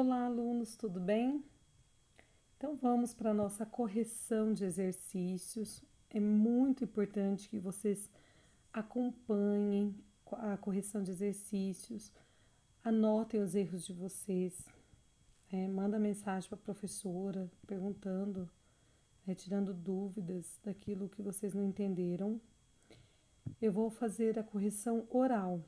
Olá, alunos, tudo bem? Então vamos para a nossa correção de exercícios. É muito importante que vocês acompanhem a correção de exercícios, anotem os erros de vocês, manda mensagem para a professora perguntando, tirando dúvidas daquilo que vocês não entenderam. Eu vou fazer a correção oral.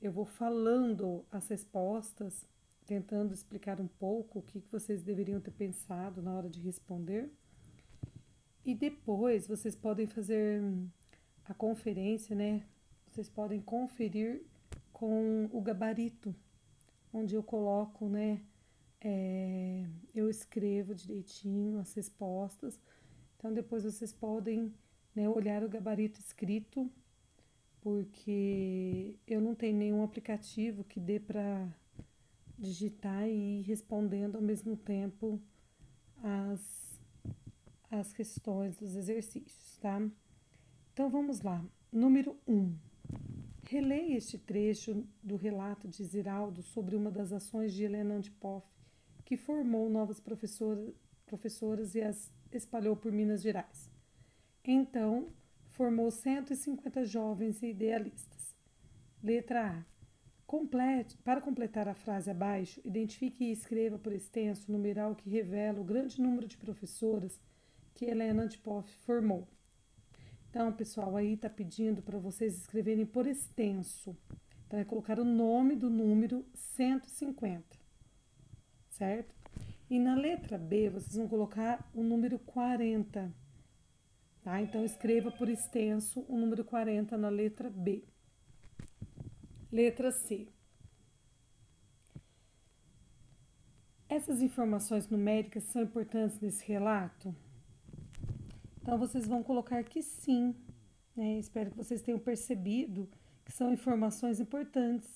Eu vou falando as respostas, tentando explicar um pouco o que vocês deveriam ter pensado na hora de responder. E depois vocês podem fazer a conferência, né? Vocês podem conferir com o gabarito, onde eu coloco, né? Eu escrevo direitinho as respostas. Então depois vocês podem, né, olhar o gabarito escrito, porque eu não tenho nenhum aplicativo que dê para digitar e ir respondendo ao mesmo tempo as questões dos exercícios, tá? Então vamos lá. Número 1. Releia este trecho do relato de Ziraldo sobre uma das ações de Helena Antipoff, que formou novas professoras e as espalhou por Minas Gerais. Então, formou 150 jovens e idealistas. Letra A. Para completar a frase abaixo, identifique e escreva por extenso o numeral que revela o grande número de professoras que Helena Antipoff formou. Então, pessoal, aí está pedindo para vocês escreverem por extenso. Então, é colocar o nome do número 150, certo? E na letra B, vocês vão colocar o número 40, tá? Então, escreva por extenso o número 40 na letra B. Letra C. Essas informações numéricas são importantes nesse relato? Então, vocês vão colocar que sim, né? Espero que vocês tenham percebido que são informações importantes,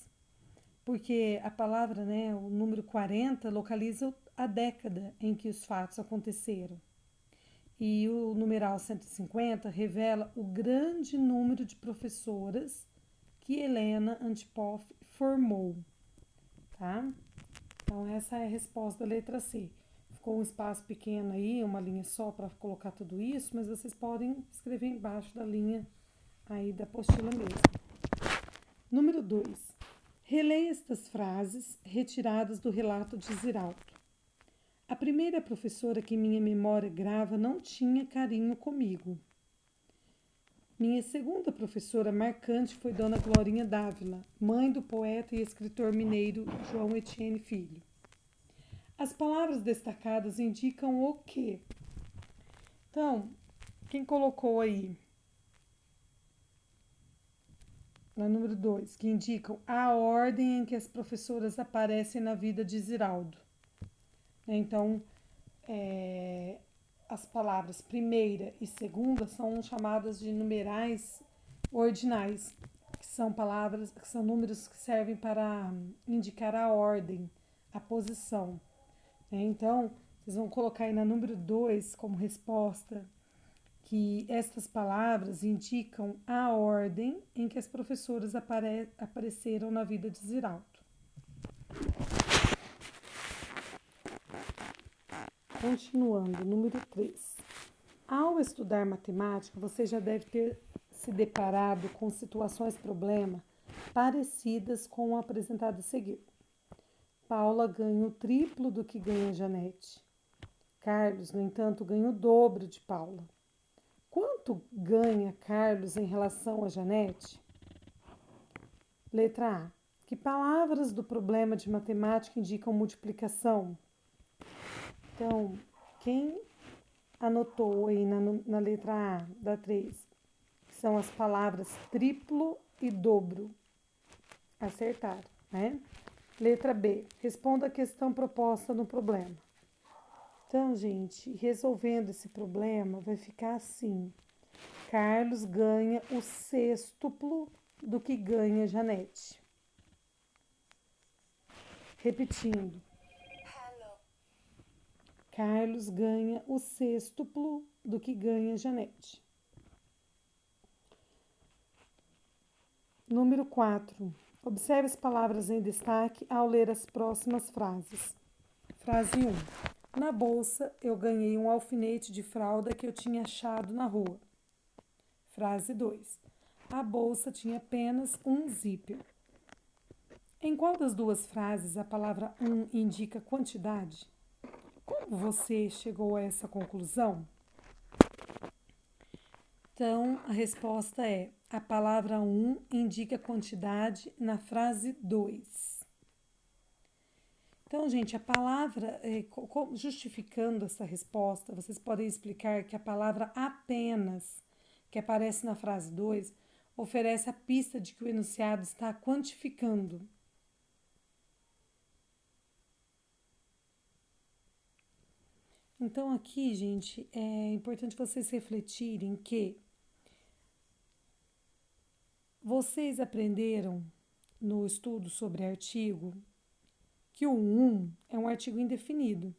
porque a palavra, né, o número 40, localiza a década em que os fatos aconteceram. E o numeral 150 revela o grande número de professoras que Helena Antipoff formou, tá? Então, essa é a resposta da letra C. Ficou um espaço pequeno aí, uma linha só para colocar tudo isso, mas vocês podem escrever embaixo da linha aí da apostila mesmo. Número 2. Releia estas frases retiradas do relato de Ziraldo. A primeira professora que minha memória grava não tinha carinho comigo. Minha segunda professora marcante foi Dona Glorinha Dávila, mãe do poeta e escritor mineiro João Etienne Filho. As palavras destacadas indicam o quê? Então, quem colocou aí? Na número 2, que indicam a ordem em que as professoras aparecem na vida de Ziraldo. Então, as palavras primeira e segunda são chamadas de numerais ordinais, que são palavras, que são números que servem para indicar a ordem, a posição. Então, vocês vão colocar aí na número 2 como resposta que estas palavras indicam a ordem em que as professoras apareceram na vida de Ziraldo. Continuando, número 3. Ao estudar matemática, você já deve ter se deparado com situações problema parecidas com o apresentado a seguir. Paula ganha o triplo do que ganha Janete. Carlos, no entanto, ganha o dobro de Paula. Quanto ganha Carlos em relação a Janete? Letra A. Que palavras do problema de matemática indicam multiplicação? Então, quem anotou aí na letra A da 3, que são as palavras triplo e dobro? Acertaram, né? Letra B. Responda a questão proposta no problema. Então, gente, resolvendo esse problema, vai ficar assim. Carlos ganha o sextuplo do que ganha Janete. Repetindo. Carlos ganha o sextuplo do que ganha Janete. Número 4. Observe as palavras em destaque ao ler as próximas frases. Frase 1. Na bolsa, eu ganhei um alfinete de fralda que eu tinha achado na rua. Frase 2. A bolsa tinha apenas um zíper. Em qual das duas frases a palavra indica quantidade? Como você chegou a essa conclusão? Então, a resposta é: a palavra indica quantidade na frase 2. Então, gente, a palavra, justificando essa resposta, vocês podem explicar que a palavra apenas, que aparece na frase 2, oferece a pista de que o enunciado está quantificando. Então, aqui, gente, é importante vocês refletirem que vocês aprenderam no estudo sobre artigo que o é um artigo indefinido.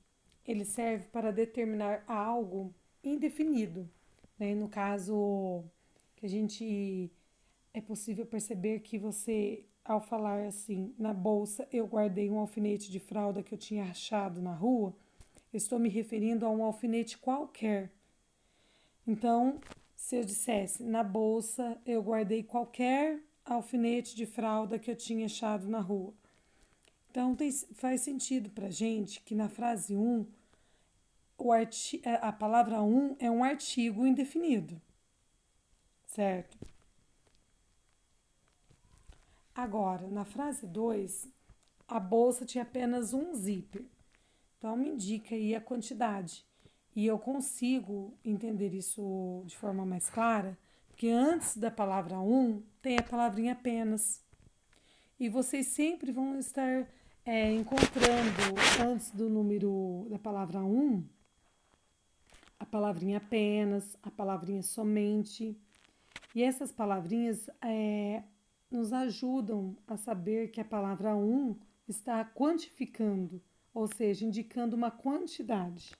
Ele serve para determinar algo indefinido. Né? No caso, que a gente é possível perceber que você, ao falar assim, na bolsa eu guardei um alfinete de fralda que eu tinha achado na rua, estou me referindo a um alfinete qualquer. Então, se eu dissesse, na bolsa eu guardei qualquer alfinete de fralda que eu tinha achado na rua. Então, faz sentido para a gente que na frase 1, a palavra é um artigo indefinido, certo? Agora, na frase 2, a bolsa tinha apenas um zíper. Então, me indica aí a quantidade. E eu consigo entender isso de forma mais clara, porque antes da palavra tem a palavrinha apenas. E vocês sempre vão estar encontrando, antes do número da palavra a palavrinha apenas, a palavrinha somente. E essas palavrinhas nos ajudam a saber que a palavra está quantificando, ou seja, indicando uma quantidade,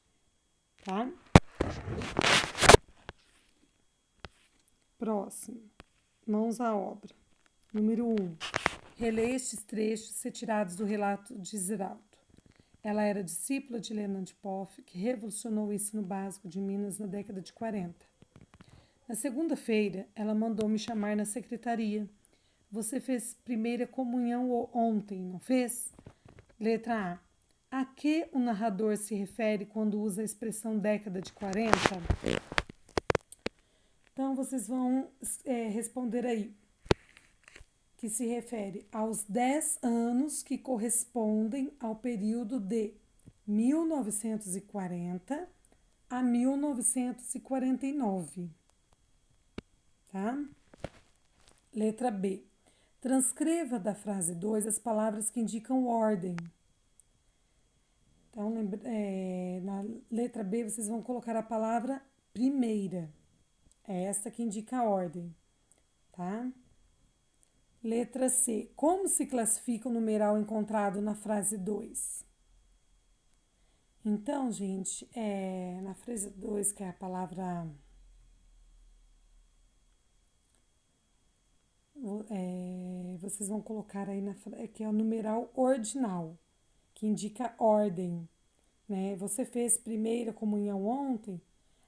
tá? Próximo, mãos à obra. Número 1. Releia estes trechos retirados do relato de Ziraldo. Ela era discípula de Leonard Poff, que revolucionou o ensino básico de Minas na década de 40. Na segunda-feira, ela mandou me chamar na secretaria. Você fez primeira comunhão ontem, não fez? Letra A. A que o narrador se refere quando usa a expressão década de 40? Então, vocês vão responder aí. Que se refere aos 10 anos que correspondem ao período de 1940 a 1949. Tá? Letra B. Transcreva da frase 2 as palavras que indicam ordem. Então, na letra B, vocês vão colocar a palavra primeira. É esta que indica a ordem, tá? Letra C. Como se classifica o numeral encontrado na frase 2? Então, gente, na frase 2, que é a palavra... vocês vão colocar aí, que é o numeral ordinal, que indica ordem, né? Você fez primeira comunhão ontem,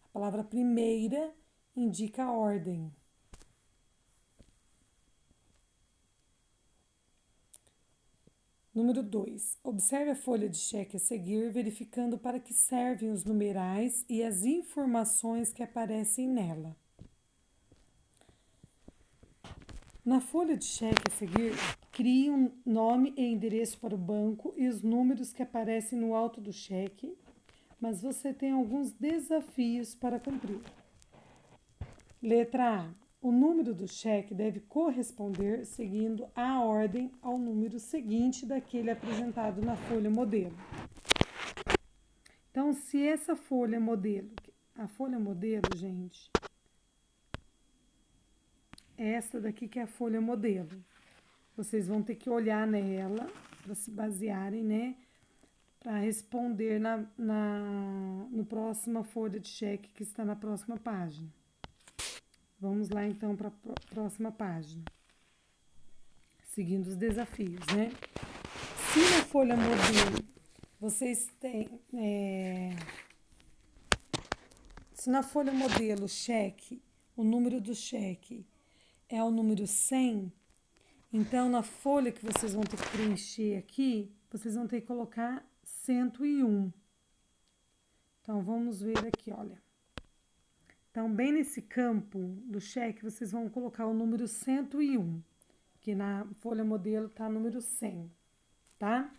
a palavra primeira indica ordem. Número 2. Observe a folha de cheque a seguir, verificando para que servem os numerais e as informações que aparecem nela. Na folha de cheque a seguir, crie um nome e endereço para o banco e os números que aparecem no alto do cheque, mas você tem alguns desafios para cumprir. Letra A. O número do cheque deve corresponder, seguindo a ordem, ao número seguinte daquele apresentado na folha modelo. Então, se essa folha modelo, a folha modelo, gente, essa daqui que é a folha modelo, vocês vão ter que olhar nela para se basearem, né, para responder no próxima folha de cheque que está na próxima página. Vamos lá, então, para a próxima página. Seguindo os desafios, né? Se na folha modelo vocês têm... se na folha modelo cheque, o número do cheque é o número 100, então na folha que vocês vão ter que preencher aqui, vocês vão ter que colocar 101. Então, vamos ver aqui, olha. Então, bem nesse campo do cheque, vocês vão colocar o número 101, que na folha modelo está número 100, tá?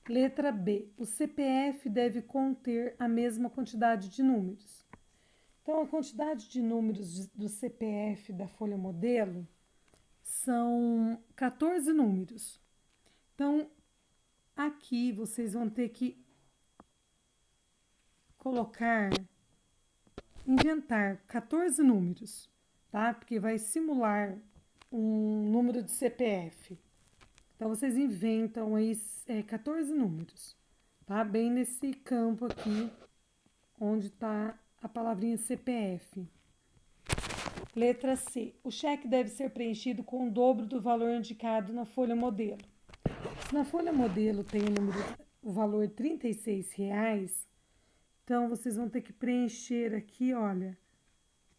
Letra B. O CPF deve conter a mesma quantidade de números. Então, a quantidade de números do CPF da folha modelo são 14 números. Então, aqui vocês vão ter que inventar 14 números, tá? Porque vai simular um número de CPF. Então, vocês inventam aí 14 números, tá? Bem nesse campo aqui, onde está a palavrinha CPF. Letra C. O cheque deve ser preenchido com o dobro do valor indicado na folha modelo. Se na folha modelo tem o valor R$36, então vocês vão ter que preencher aqui, olha,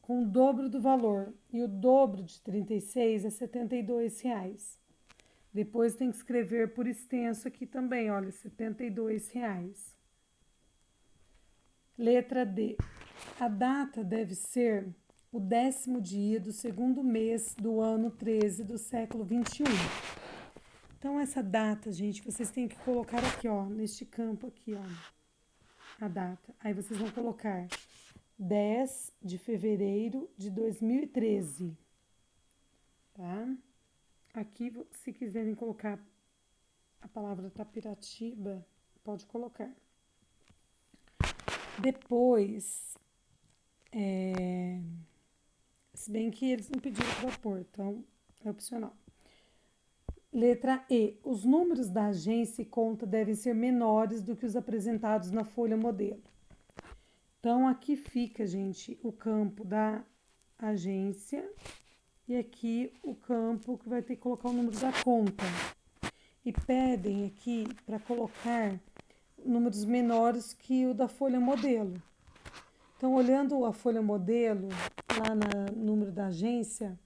com o dobro do valor. E o dobro de 36 é R$72. Depois tem que escrever por extenso aqui também, olha, R$72. Letra D. A data deve ser o 10º dia do segundo mês do ano 13 do século 21. Então, essa data, gente, vocês têm que colocar aqui, ó, neste campo aqui, ó, a data. Aí vocês vão colocar 10 de fevereiro de 2013, tá? Aqui, se quiserem colocar a palavra Tapiratiba, pode colocar. Depois, se bem que eles não pediram para pôr, então é opcional. Letra E. Os números da agência e conta devem ser menores do que os apresentados na folha modelo. Então, aqui fica, gente, o campo da agência e aqui o campo que vai ter que colocar o número da conta. E pedem aqui para colocar números menores que o da folha modelo. Então, olhando a folha modelo, lá no número da agência,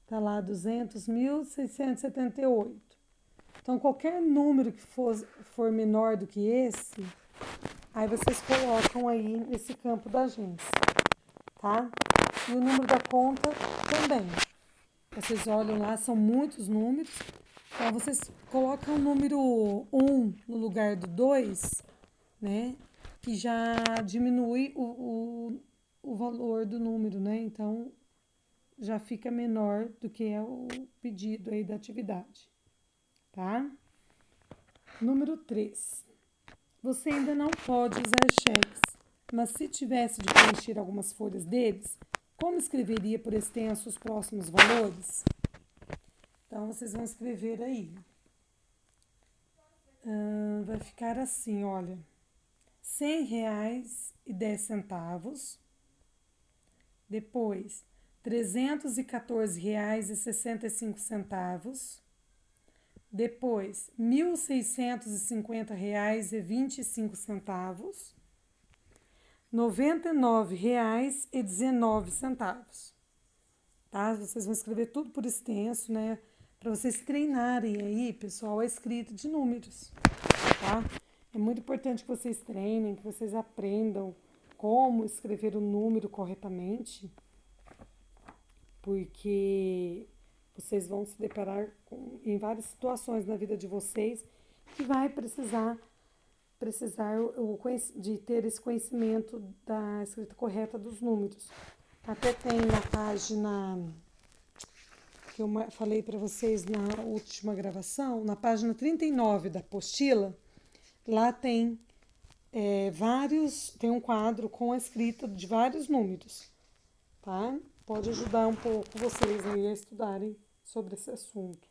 está lá 200.678. Então, qualquer número que for menor do que esse, aí vocês colocam aí nesse campo da agência, tá? E o número da conta também. Vocês olham lá, são muitos números. Então, vocês colocam o número 1 no lugar do 2, né? Que já diminui o valor do número, né? Então, já fica menor do que é o pedido aí da atividade, tá? Número 3. Você ainda não pode usar cheques, mas se tivesse de preencher algumas folhas deles, como escreveria por extenso os próximos valores? Então, vocês vão escrever aí. Vai ficar assim, olha, R$100,10. Depois, R$314,65. Depois, R$1.650,25. R$99,19. Tá? Vocês vão escrever tudo por extenso, né? Para vocês treinarem aí, pessoal, a escrita de números, tá? É muito importante que vocês treinem, que vocês aprendam como escrever o número corretamente, porque vocês vão se deparar em várias situações na vida de vocês que vai precisar de ter esse conhecimento da escrita correta dos números. Até tem na página que eu falei para vocês na última gravação, na página 39 da apostila, lá tem tem um quadro com a escrita de vários números, tá? Pode ajudar um pouco vocês aí a estudarem sobre esse assunto.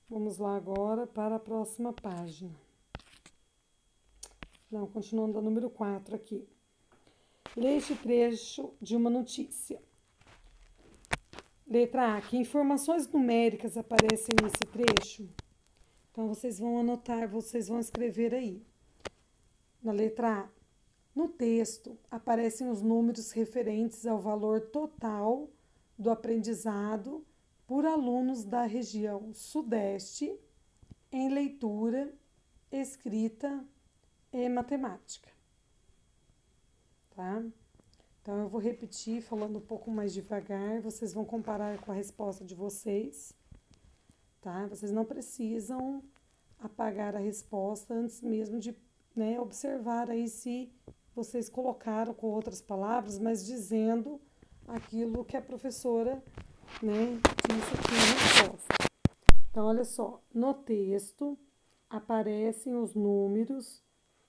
Vamos lá agora para a próxima página. Não, continuando a número 4 aqui. Leia este trecho de uma notícia. Letra A, que informações numéricas aparecem nesse trecho? Então, vocês vão anotar, vocês vão escrever aí. Na letra A, no texto aparecem os números referentes ao valor total do aprendizado por alunos da região Sudeste em leitura, escrita e matemática. Tá? Então, eu vou repetir falando um pouco mais devagar, vocês vão comparar com a resposta de vocês, tá? Vocês não precisam apagar a resposta antes mesmo de, né, observar aí se vocês colocaram com outras palavras, mas dizendo aquilo que a professora, né, disse aqui na resposta. Então, olha só, no texto aparecem os números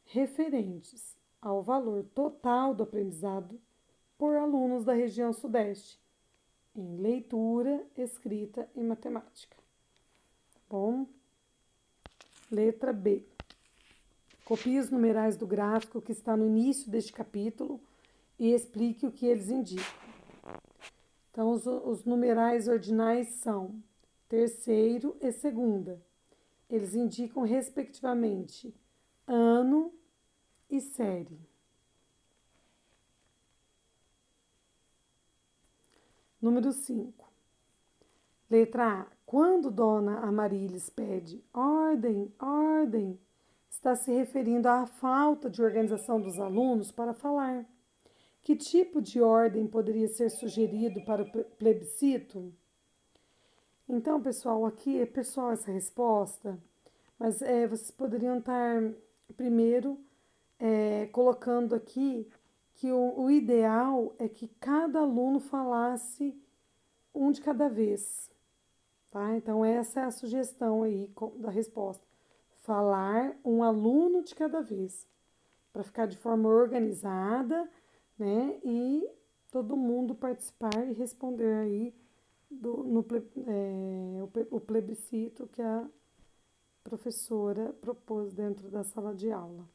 referentes ao valor total do aprendizado por alunos da região Sudeste, em leitura, escrita e matemática. Bom, letra B. Copie os numerais do gráfico que está no início deste capítulo e explique o que eles indicam. Então, os numerais ordinais são terceiro e segunda. Eles indicam, respectivamente, ano e série. Número 5. Letra A. Quando Dona Amarilis pede ordem, ordem, está se referindo à falta de organização dos alunos para falar. Que tipo de ordem poderia ser sugerido para o plebiscito? Então, pessoal, aqui é pessoal essa resposta, mas vocês poderiam estar primeiro colocando aqui que o ideal é que cada aluno falasse um de cada vez, tá? Então, essa é a sugestão aí da resposta. Falar um aluno de cada vez, para ficar de forma organizada, né? E todo mundo participar e responder aí o plebiscito que a professora propôs dentro da sala de aula.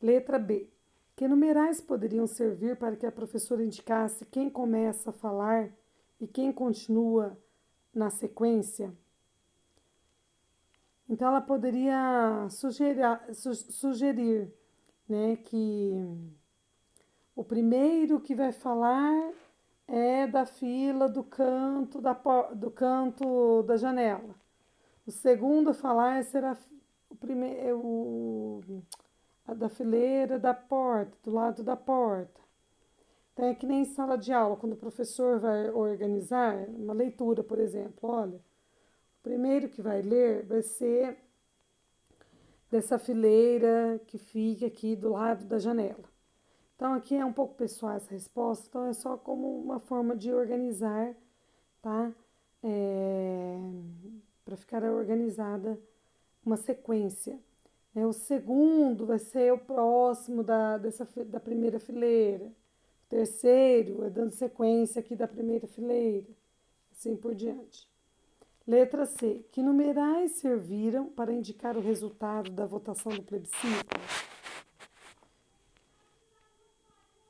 Letra B. Que numerais poderiam servir para que a professora indicasse quem começa a falar e quem continua na sequência? Então, ela poderia sugerir, né, que o primeiro que vai falar é da fila do canto da janela. O segundo a falar será a da fileira da porta, do lado da porta. Então, é que nem em sala de aula, quando o professor vai organizar uma leitura, por exemplo. Olha, o primeiro que vai ler vai ser dessa fileira que fica aqui do lado da janela. Então, aqui é um pouco pessoal essa resposta, então é só como uma forma de organizar, tá? Para ficar organizada uma sequência. O segundo vai ser o próximo da primeira fileira. O terceiro é dando sequência aqui da primeira fileira. Assim por diante. Letra C. Que numerais serviram para indicar o resultado da votação do plebiscito?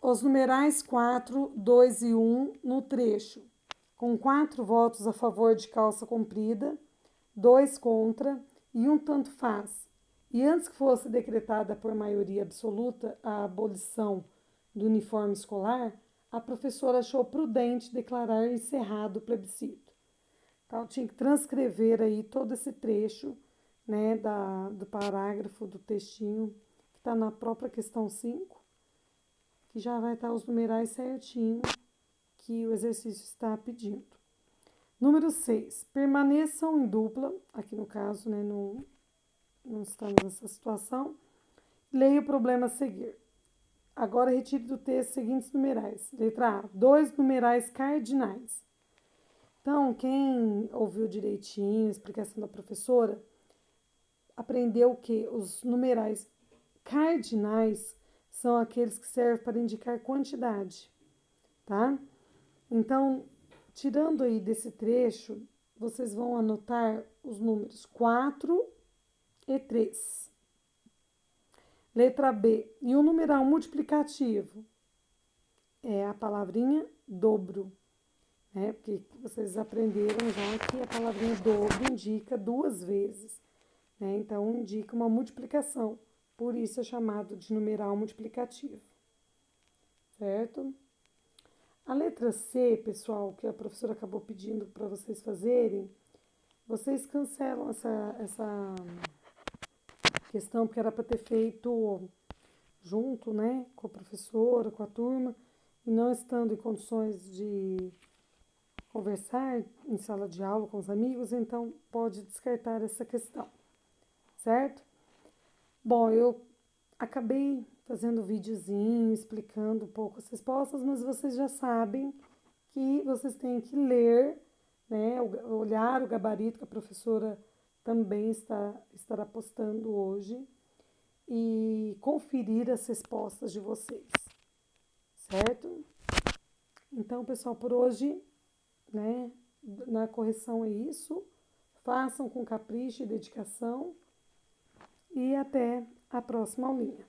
Os numerais 4, 2 e 1 no trecho, com 4 votos a favor de calça comprida, 2 contra e 1 tanto faz. E antes que fosse decretada por maioria absoluta a abolição do uniforme escolar, a professora achou prudente declarar encerrado o plebiscito. Então, tinha que transcrever aí todo esse trecho, né, do parágrafo, do textinho, que está na própria questão 5, que já vai estar os numerais certinho que o exercício está pedindo. Número 6. Permaneçam em dupla, aqui no caso, né, não estamos nessa situação. Leia o problema a seguir. Agora retire do texto os seguintes numerais. Letra A. 2 numerais cardinais. Então, quem ouviu direitinho a explicação da professora, aprendeu que os numerais cardinais são aqueles que servem para indicar quantidade, tá? Então, tirando aí desse trecho, vocês vão anotar os números 4 e 3. Letra B. E o numeral multiplicativo é a palavrinha dobro. né? Porque vocês aprenderam já que a palavrinha dobro indica 2 vezes, né? Então, indica uma multiplicação. Por isso é chamado de numeral multiplicativo, certo? A letra C, pessoal, que a professora acabou pedindo para vocês fazerem, vocês cancelam essa questão, porque era para ter feito junto, né, com a professora, com a turma, e não estando em condições de conversar em sala de aula com os amigos, então pode descartar essa questão, certo? Bom, eu acabei fazendo um videozinho explicando um pouco as respostas, mas vocês já sabem que vocês têm que ler, né, olhar o gabarito que a professora também estará postando hoje e conferir as respostas de vocês, certo? Então, pessoal, por hoje, né, na correção é isso. Façam com capricho e dedicação e até a próxima aulinha.